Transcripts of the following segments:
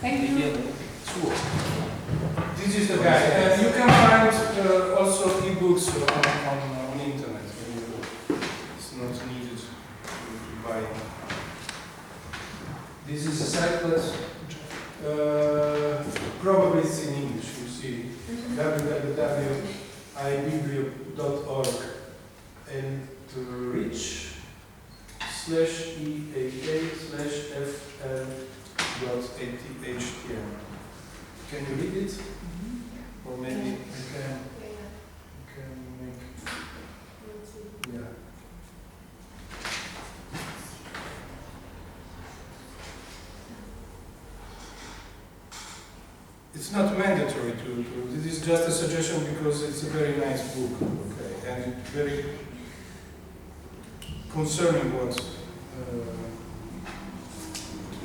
Thank you. This is the guide. You can find also e-books on internet. It's not needed to buy. This is a site that probably it's in English. You see www.ibiblio.org and reach/eaa/fl.html. Can you read it? Or maybe you can make. Yeah. It's not mandatory to. This is just a suggestion because it's a very nice book, okay, and very concerning what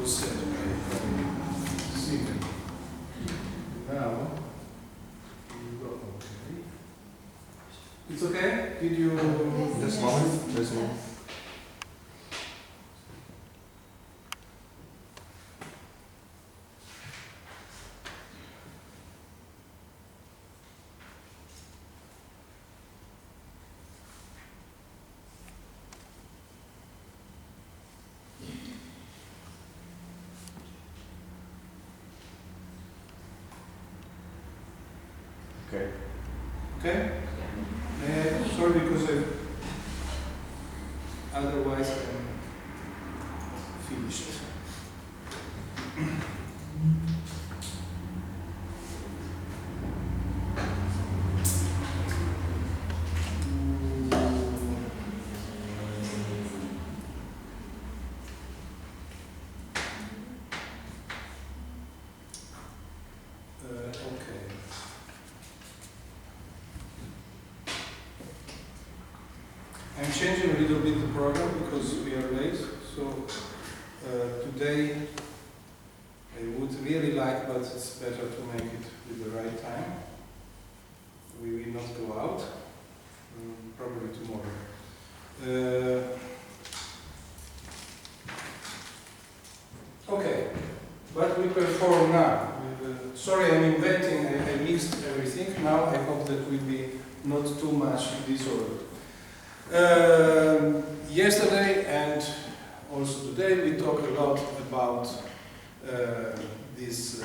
was said by Stephen. Now, you go. Okay. It's okay. Did you? This moment. This moment. Okay. Okay? Sorry, because otherwise I'm finished. Okay. I'm changing a little bit the program because we are late. So today I would really like, but it's better to make it with the right time. We will not go out. Probably tomorrow. Okay, what we perform now. Sorry, I'm inventing. I mixed everything. Now I hope that will be not too much disorder. Yesterday and also today we talked a lot about this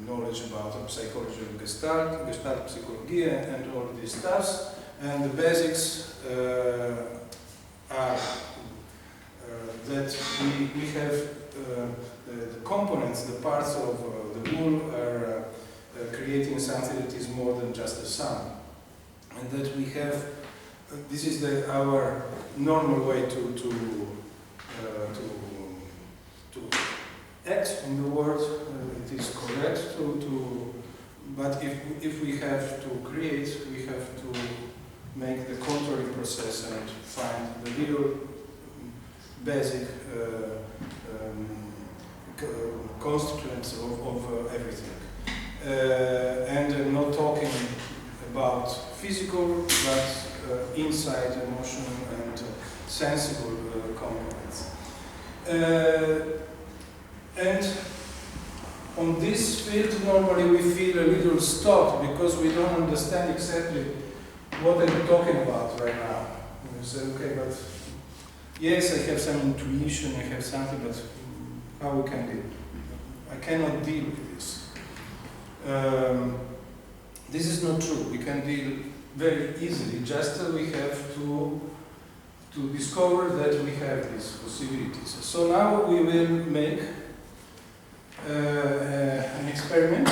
knowledge about psychology of Gestalt psychology and all these stuffs, and the basics are that we have the components, the parts of the wool are creating something that is more than just a sum, and that we have. This is our normal way to act in the world. It is correct but if we have to create, we have to make the contouring process and find the real basic constituents of everything. And I'm not talking about physical, but inside emotional and sensible components. And on this field, normally we feel a little stuck because we don't understand exactly what I'm talking about right now. We say, okay, but yes, I have some intuition, I have something, but how we can deal? I cannot deal with this. This is not true. We can deal very easily, just we have to discover that we have these possibilities. So now we will make an experiment.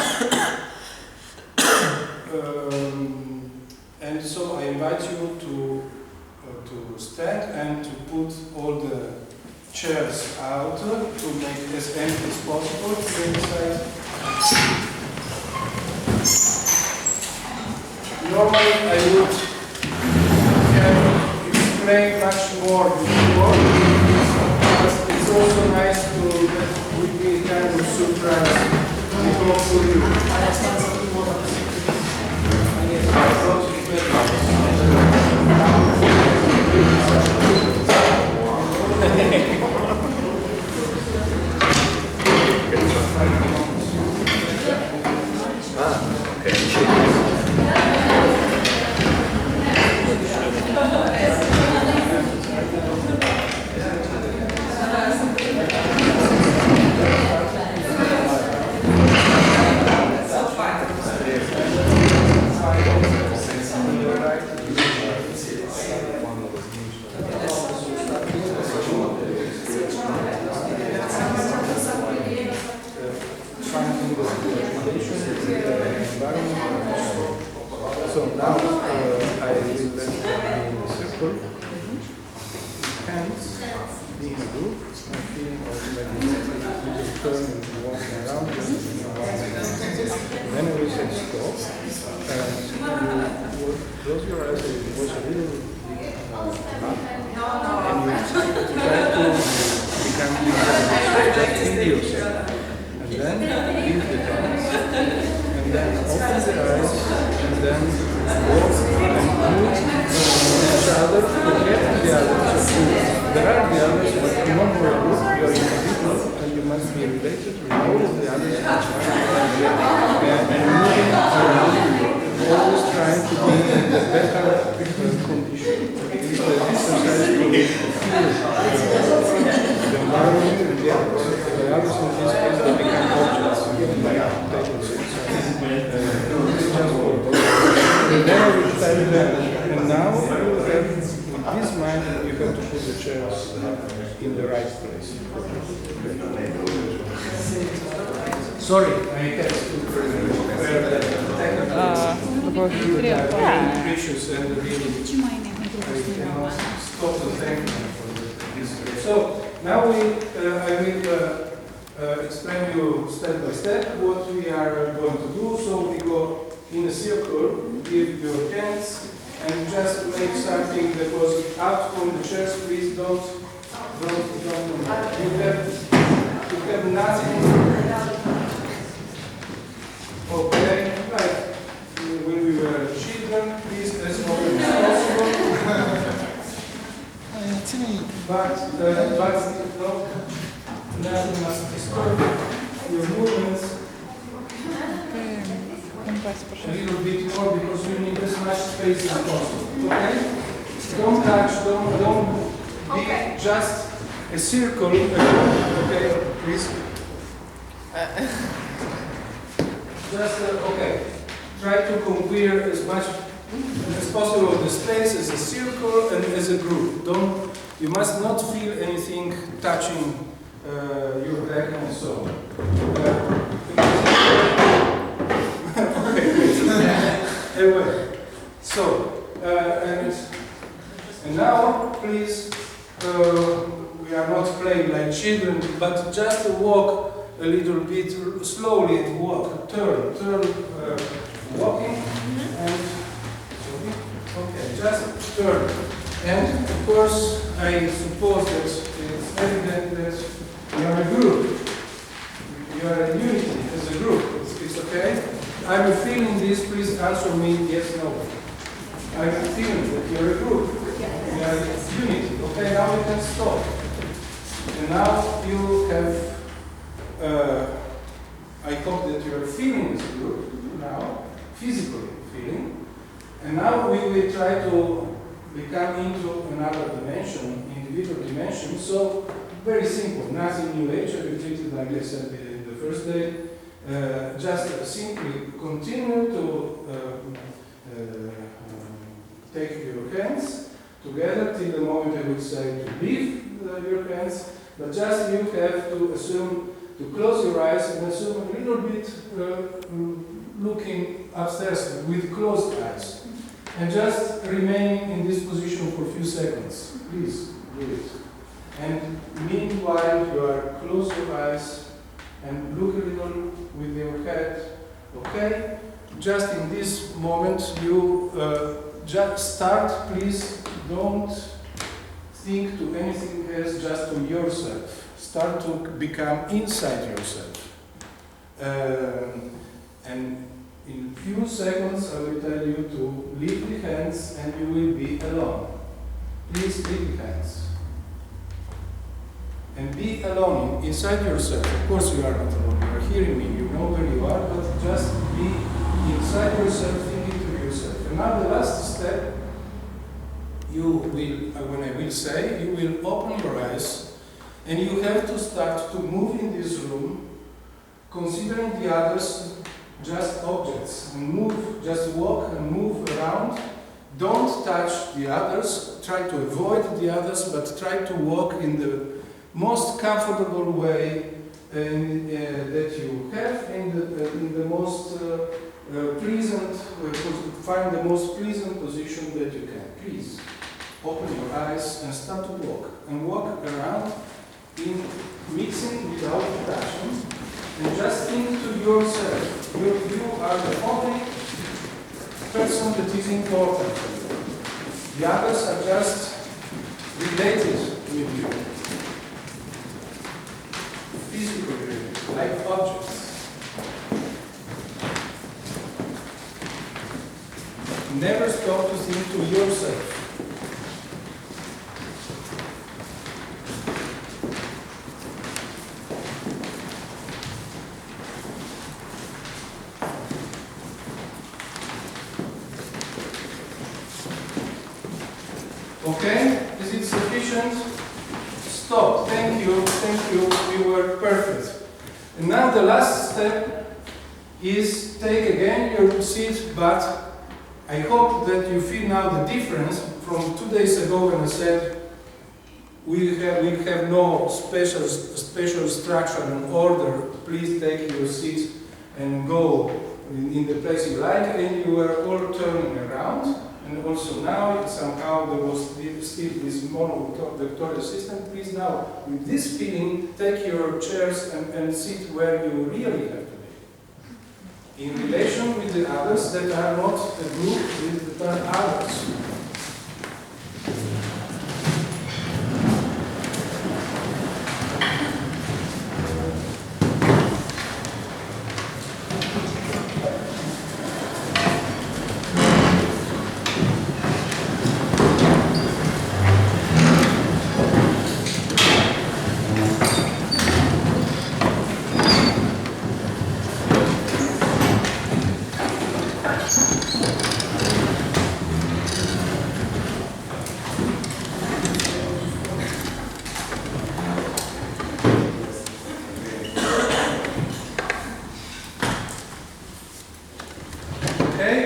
And so I invite you to stand and to put all the chairs out to make it as empty as possible inside. Normally I would have explained much more before, but it's also nice to that we be kind of surprised before you. now I will let them in a circle. Hands in a group. I feel automatically you just turn and walking around. Then I will say stop. And you close your eyes and you watch a little bit up. And you try to become just in yourself. And then leave the hands. And then open the eyes. And then walk and move each other to get the others. So there are the others, but you want more group, you are individual, and you must be related with all of the others. And moving around, always trying to be in the better condition. It is the exercise to feel the environment and the others. The others in this case, they become objects. And then I will tell them, and now you have, with this mind, you have to put the chairs in the right place. Sorry, I had to prepare the technical issues and really I stop the thing for this. So now I will explain you step by step what we are going to do. So we go in a circle, give your hands, and just make something that was out from the chairs. Please don't. You have nothing. Okay, like when we were children, please as often as possible. but no, nothing must disturb your movements. A little bit more because you need as much space as possible. Okay? Don't touch, don't be just a circle. Okay, please. Just, okay. Try to conquer as much as possible the space as a circle and as a group. You must not feel anything touching your back and so on. Anyway, so, and now, please, we are not playing like children, but just walk a little bit slowly, walk, turn, walking, and, okay, just turn. And, of course, I suppose that it's evident that you are a group. You are a unity as a group. It's okay? I'm feeling this, please answer me yes, no. I'm feeling that you're a group. You are a unity. Okay, now we can stop. And now you have, I hope that you are feeling this group now, physically feeling. And now we will try to become into another dimension, individual dimension. So, very simple, nothing new age, I repeated like I said in the first day. Just simply continue to take your hands together till the moment I will say to leave your hands, but just you have to assume to close your eyes and assume a little bit looking upstairs with closed eyes and just remain in this position for a few seconds. Please do it. And meanwhile you are close your eyes and look a little with your head, okay? Just in this moment, you just start, please, don't think to anything else, just to yourself. Start to become inside yourself. And in few seconds, I will tell you to leave the hands and you will be alone. Please leave the hands. And be alone inside yourself. Of course you are not alone, you are hearing me, you know where you are, but just be inside yourself, thinking to yourself. And now the last step, you will, when I will say, you will open your eyes and you have to start to move in this room, considering the others just objects, and move, just walk and move around. Don't touch the others, try to avoid the others, but try to walk in the most comfortable way that you have, in the most find the most pleasant position that you can. Please open your eyes and start to walk. And walk around in mixing without distraction. And just think to yourself. You are the only person that is important for you. The others are just related with you. Physically, like objects. Never stop to think to yourself. Okay? Is it sufficient? Stop. Thank you. Thank you. We were perfect. And now the last step is take again your seat, but I hope that you feel now the difference from 2 days ago when I said we have no special structure and order. Please take your seat and go in the place you like, and you were all turning around. And also now somehow there was still this mono-vectorial system. Please now, with this feeling, take your chairs and sit where you really have to be. In relation with the others that are not a group with the others.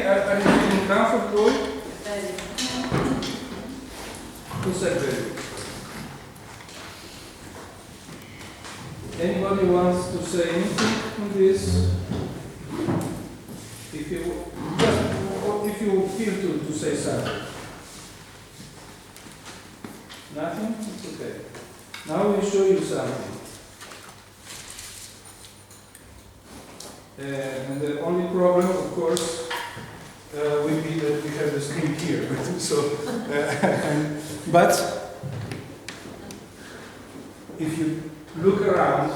Are you feeling comfortable? Who said very? Anybody wants to say anything on this? If you feel to say something. Nothing? It's okay. Now we'll show you something. And the only problem, of course, will be that we have the screen here. So, but if you look around,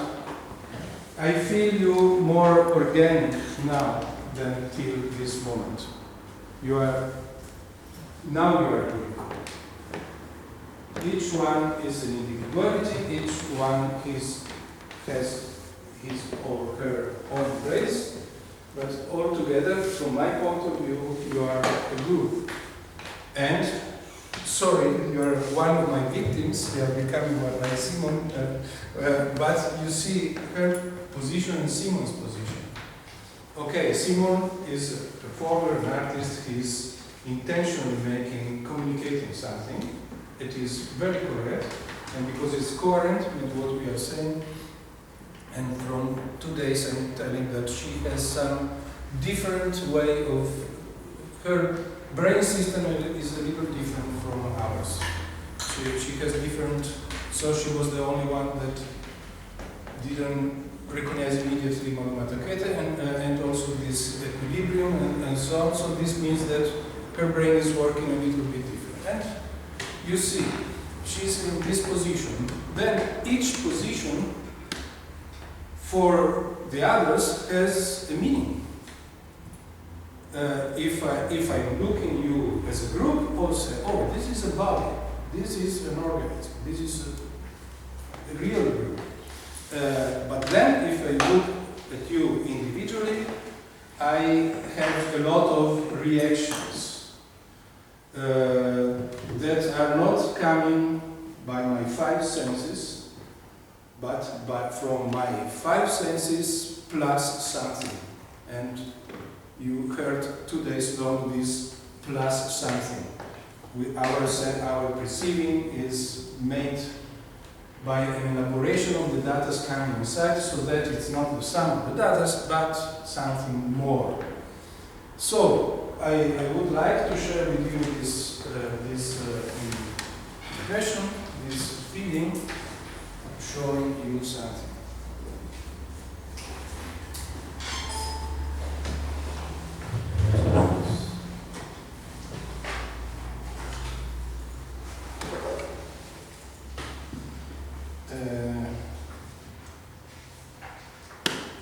I feel you more organic now than till this moment. Now you are here. Each one is an individuality. Each one has his or her own place. But altogether, from my point of view, you are a group. And, sorry, you are one of my victims, you are becoming one like Simon, but you see her position and Simon's position. Okay, Simon is a performer, an artist, he is intentionally communicating something. It is very correct, and because it's coherent with what we are saying, and from 2 days I'm telling that she has some different way of, her brain system is a little different from ours. She has different, so she was the only one that didn't recognize immediately monomatakete and also this equilibrium and so on. So this means that her brain is working a little bit different. And you see, she's in this position. Then each position for the others has a meaning. If I'm looking you as a group, I'll say, oh, this is a body, this is an organism, this is a real group. But then if I look at you individually, I have a lot of reactions that are not coming by my 5 senses, but from my 5 senses plus something. And you heard 2 days long this plus something. Our perceiving is made by an elaboration of the data coming inside, so that it's not the sum of the data, but something more. So I would like to share with you this impression, this feeling, showing you something.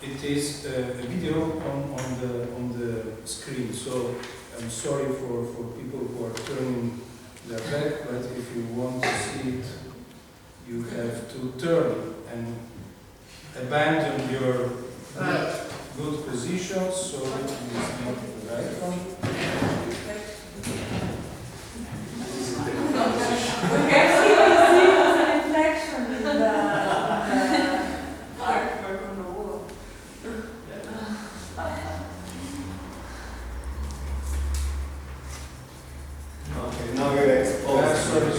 It is a video on the screen, so I'm sorry for people who are turning their back, but if you want to see it, you have to turn and abandon your good position, so it is not the right one. This is the good position. We can see the reflection in the artwork on the wall. Okay, now you're exposed. Sorry.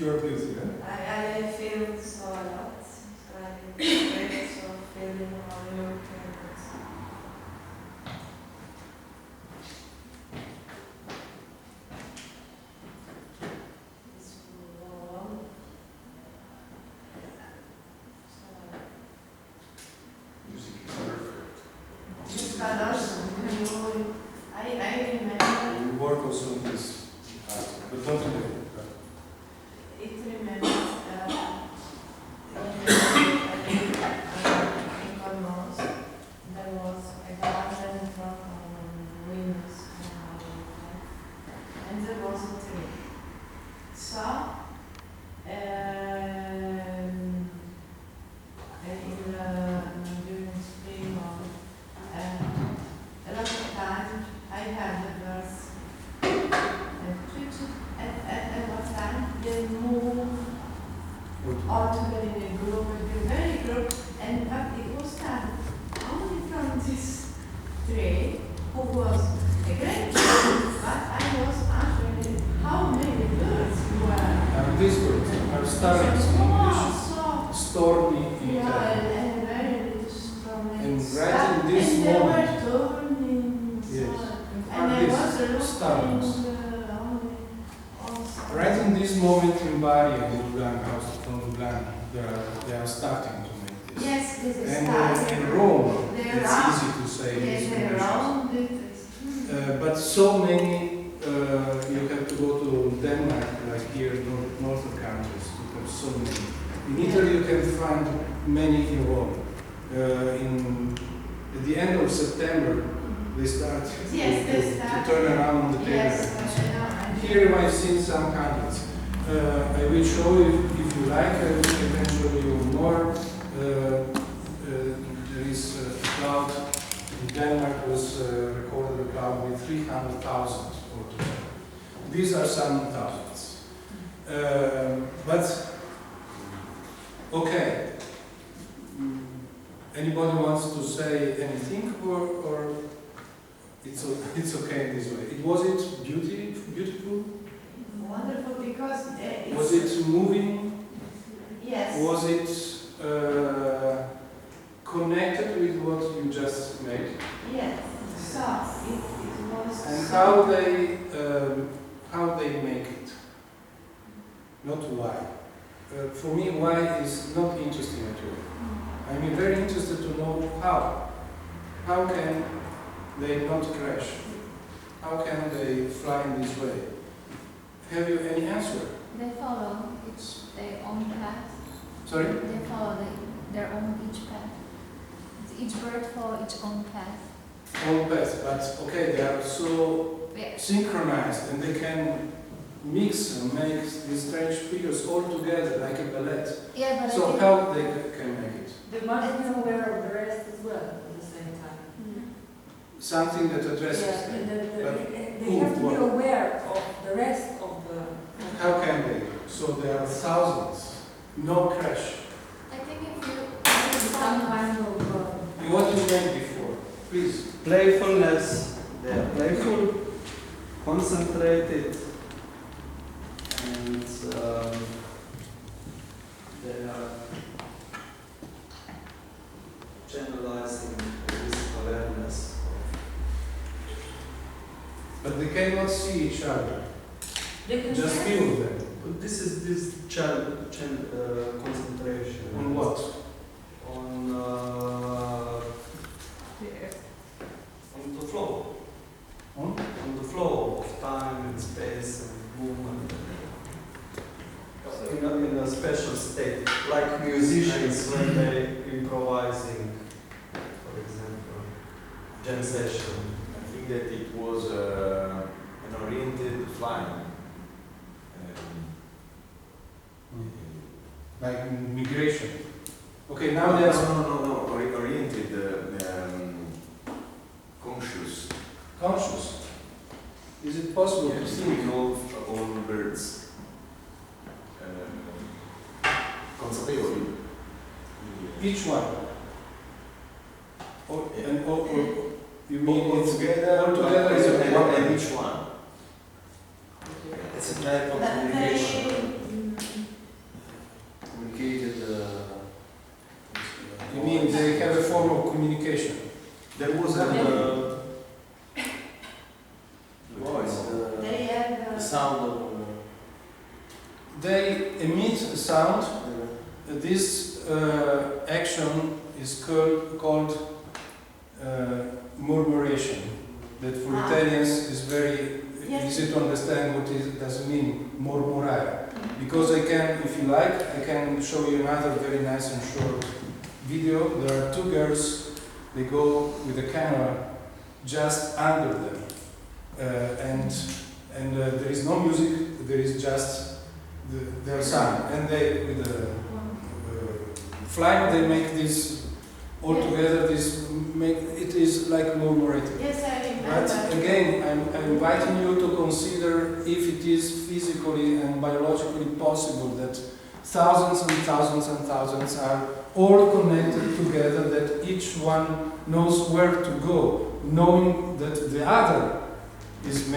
pure beauty, huh? I feel so a lot. I feel so feeling how you can. It's warm. Music is perfect. It's awesome. I remember. We work also on this art, but not today. It remembers in Cornwall, there was a garden from windows and there was a tree. So, during spring or a lot of time I had the birds at what time they move all together in a group, a very group, and it was done only from this tree, who was a great bird, but I was asking how many birds were. These birds are starlings in English, stormy in Italian. And very strong. And right in this and moment, they were turning. yes, And are I was these starlings. looking only also. Right in this moment in Bari and Ljubljana, house from Ljubljana, they are starting to make this. Yes, this is And starting. in Rome, They're it's round. easy to say Yes, these they're conditions. round. But so many, you have to go to Denmark, like here, northern countries, to have so many. In Italy, you can find many in Rome. At the end of September, they start Yes, to, they start. to turn around on the table. Yes, I know. Here I've seen some hundreds. I will show you if you like. I can show you more. There is a cloud in Denmark was recorded a cloud with 300,000 altogether. These are some thousands. But okay. Anybody wants to say anything, or it's okay in this way? Was it beautiful? Wonderful because it's. Was it moving? Yes. Was it connected with what you just made? Yes. So it was. And so how they make it? Not why. For me, why is not interesting at all. I'm very interested to know how. How can they not crash? How can they fly in this way? Have you any answer? They follow their own path. Sorry? They follow their own each path. Each bird follow its own path. All paths, but okay, they are so Yeah. synchronized and they can mix and make these strange figures all together like a ballet. Yeah, but I So think how they can make it? They must be aware of the rest as well at the same time. Something that addresses Yeah, them. But they have to be aware of the rest of the. How can they? So there are thousands. No crash. I think if you Some kind of. What you made before? Please. Playfulness. They are playful, concentrated, and they are generalizing this awareness. But they cannot see each other. They can Just feel them. But this is this concentration. On what? On the flow. Hmm? On the flow of time and space and movement. In a special state, like musicians when they improvising, for example, jam session. I think that it was an oriented flying. Like migration. Okay, now there's No. Oriented, conscious. conscious. Is it possible to think? Thinking of all birds. Consapevoli. Each one. Or, Yeah. or you mean All it's together, all together is and one and each one. It's a type of But communication. emit a sound, this action is called murmuration. That for Italians is very easy to understand what it does mean, murmurare. Because I can, if you like, I can show you another very nice and short video. There are two girls, they go with the camera just under them. And there is no music, there is just their sound. And they, with the flying, they make this all together, it is like murmurating. Yes, I remember. But again, I'm inviting you to consider if it is physically and biologically possible that thousands and thousands and thousands are all connected together, that each one knows where to go, knowing that the other is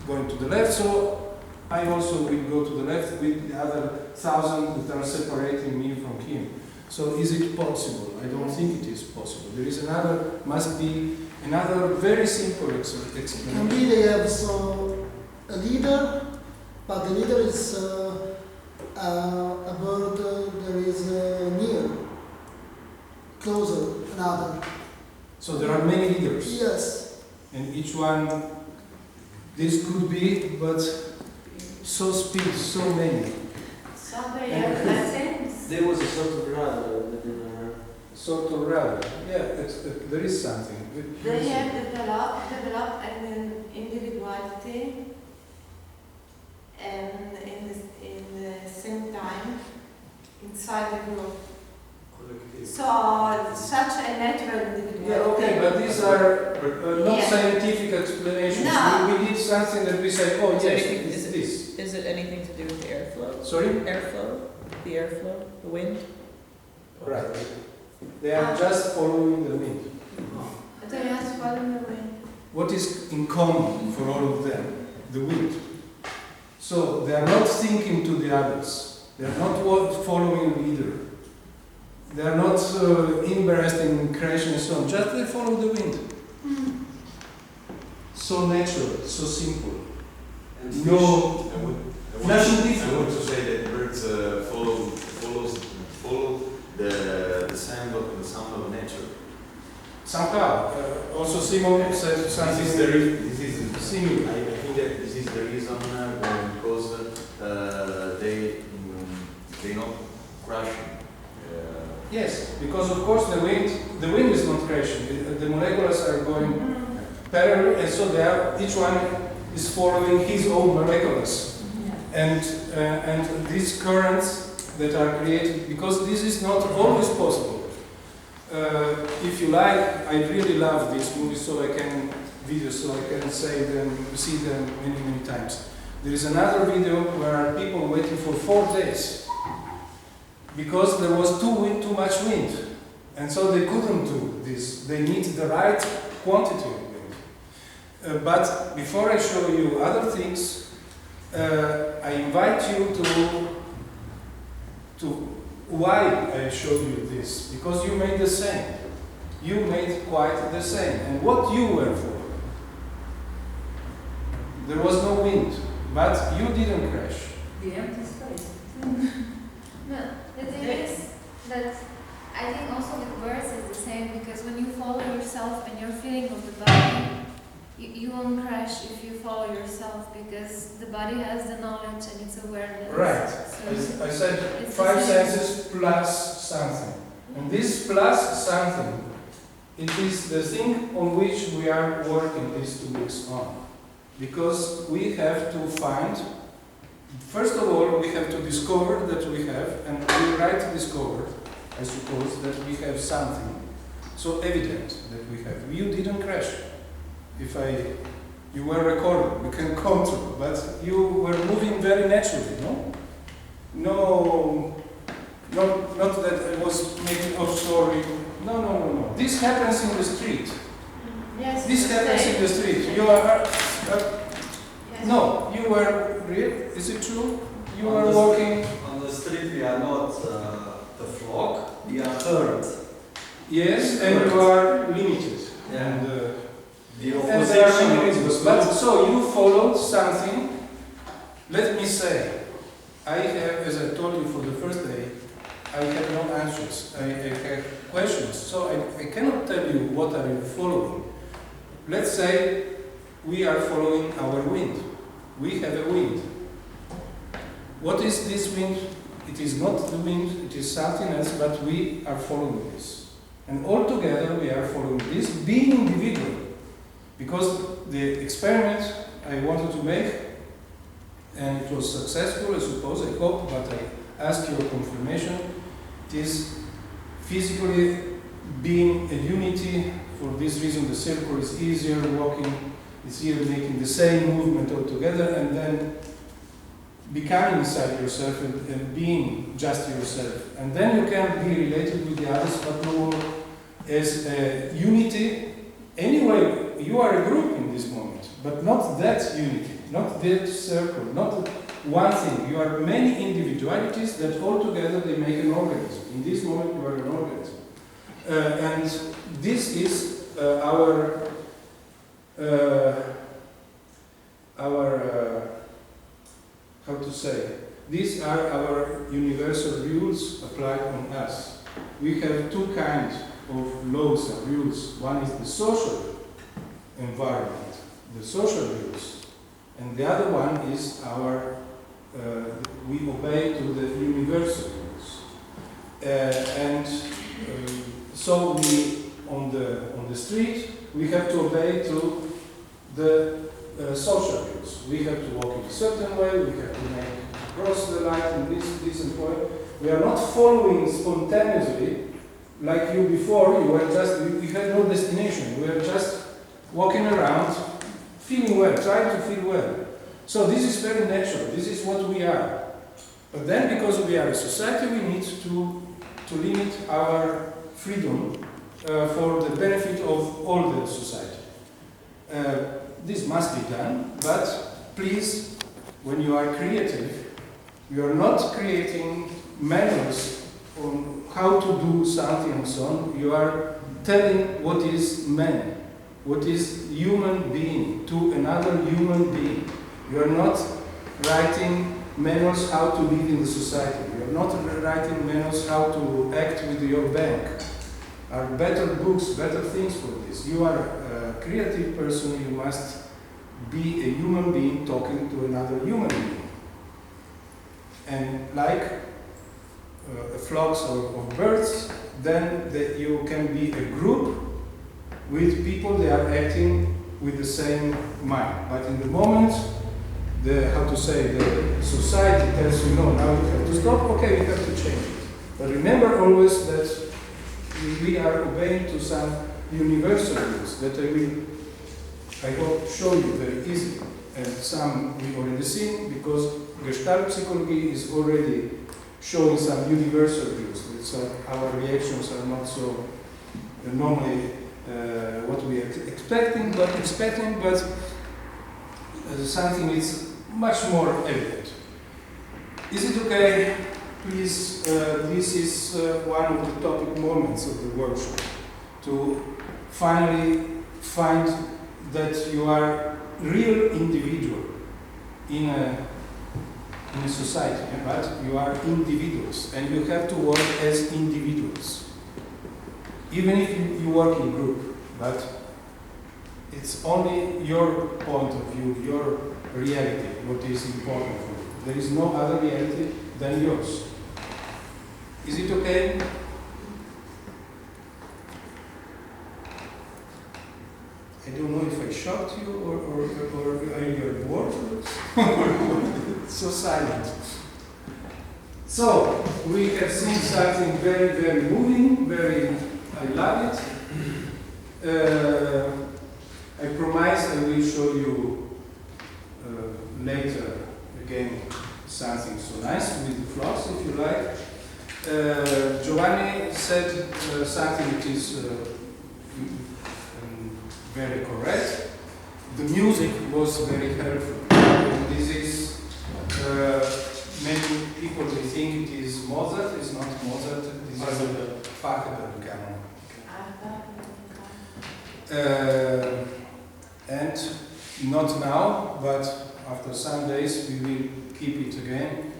going to the left, so I also will go to the left with the other thousand that are separating me from him. So is it possible? I don't think it is possible. There is must be another very simple explanation. Can be they have a leader, but the leader is a bird there is near, closer, another. So there are many leaders. Yes. And each one, this could be, but so speed, so many. Somebody else has sense. There was a sort of rudder. Sort of rudder. Yeah, there is something. They have developed an individuality and in the same time inside the group. So such a natural individuality. Yeah, okay, but these are not scientific explanations. No. We did something that we say, oh Is yes, it- it's this. Is it anything to do with the airflow? Sorry? Airflow? The airflow? The wind? Right. They are just following the wind. They just following the wind. What is in common for all of them? The wind. So they are not thinking to the others. They are not following a leader. They are not embarrassed in creation and so on. Just they follow the wind. So natural, so simple. And No, nothing different. I want to say that birds follow the sound of nature. Somehow, also Simon said something This is similar. I think that this is the reason because they not crashing. Yes, because of course the wind is not crashing. The molecules are going parallel, and so each one is following his own molecules. And these currents that are created, because this is not always possible. If you like, I really love these movies, so I can see them many times. There is another video where people waiting for 4 days because there was too much wind, and so they couldn't do this. They need the right quantity of wind. But before I show you other things, I invite you to why I showed you this, because you made the same. You made quite the same. And what you were for? There was no wind, but you didn't crash. The empty space. No, the thing is that I think also with birds is the same, because when you follow yourself and your feeling of the body, you won't crash if you follow yourself, because the body has the knowledge and its awareness. Right. So I said it's 5 the same. senses plus something. And this plus something, it is the thing on which we are working these 2 weeks on. Because we have to find, first of all, we have to discover that we have, and we right discovered, I suppose, that we have something so evident that we have. You didn't crash. You were recorded, we can control, but you were moving very naturally, no? No, not that I was making up story. No. This happens in the street. Yes. This happens in the street. You are, no, you were real. Is it true? You were walking. On the street we are not the flock, we are herd. Yes, and you are limited. Yeah. And, The and there are opposition many is reasons. But so you followed something. Let me say, I have, as I told you for the first day, I have no answers. I have questions. So I cannot tell you what are you following. Let's say we are following our wind. We have a wind. What is this wind? It is not the wind, it is something else, but we are following this. And all together we are following this, being individual. Because the experiment I wanted to make, and it was successful, I suppose, I hope, but I ask your confirmation, it is physically being a unity. For this reason the circle is easier walking, it's easier making the same movement all together, and then becoming inside yourself and being just yourself. And then you can be related with the others, but no more as a unity. Anyway, you are a group in this moment, but not that unity, not that circle, not one thing. You are many individualities that all together they make an organism. In this moment you are an organism. And this is our how to say, these are our universal rules applied on us. We have two kinds of laws and rules. One is the social environment, the social rules, and the other one is our, we obey to the universal rules. So we, on the street, we have to obey to the social rules. We have to walk in a certain way, we have to cross the line in this and point. We are not following spontaneously like you before. You were just, we had no destination. We were just walking around, feeling well, trying to feel well. So this is very natural. This is what we are. But then, because we are a society, we need to limit our freedom for the benefit of all the society. This must be done, but please, when you are creative, you are not creating manuals on how to do something and so on. You are telling what is man, what is human being to another human being. You are not writing manuals how to live in the society. You are not writing manuals how to act with your bank. Are better books, better things for this. You are a creative person, you must be a human being talking to another human being. And like flocks of birds, then you can be a group with people that are acting with the same mind. But in the moment, the society tells you, no, now you have to stop, okay, you have to change it. But remember always that we are obeying to some universal rules that I will show you very easily. And some we already seen, because Gestalt psychology is already showing some universal rules. So our reactions are not so normally what we are expecting, but something is much more evident. Is it okay? Please, this is one of the topic moments of the workshop, to finally find that you are real individual in a society, but you are individuals, and you have to work as individuals. Even if you work in group, but it's only your point of view, your reality, what is important for you. There is no other reality than yours. Is it okay? I don't know if I shocked you or are you bored? So silent. So, we have seen something very, very moving, I love it. I promise I will show you later again something so nice with the flocks, if you like. Giovanni said something which is very correct. The music was very helpful. This is, many people they think it is Mozart, it's not Mozart, this is a Pachelbel canon. And not now, but after some days we will keep it again.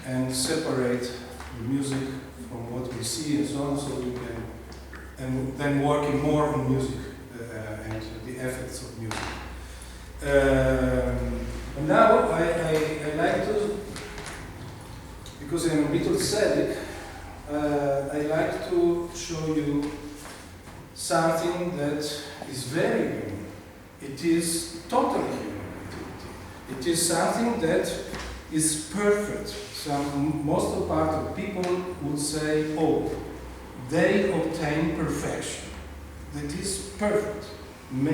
and separate the music from what we see and so on, so we can, and then working more on music and the effects of music. And now I like to, because I'm a little sadistic, I like to show you something that is very human. It is totally human. It is something that is perfect. Most of the part of people would say, oh, they obtain perfection. That is perfect.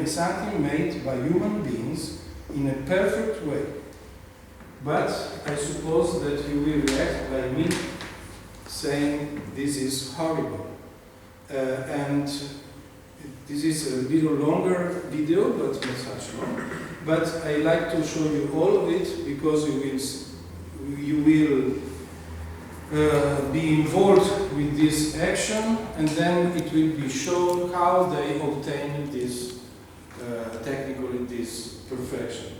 Something made by human beings in a perfect way. But I suppose that you will react by me saying this is horrible. And this is a little longer video, but not such long. But I like to show you all of it because you will be involved with this action, and then it will be shown how they obtain this technically this perfection.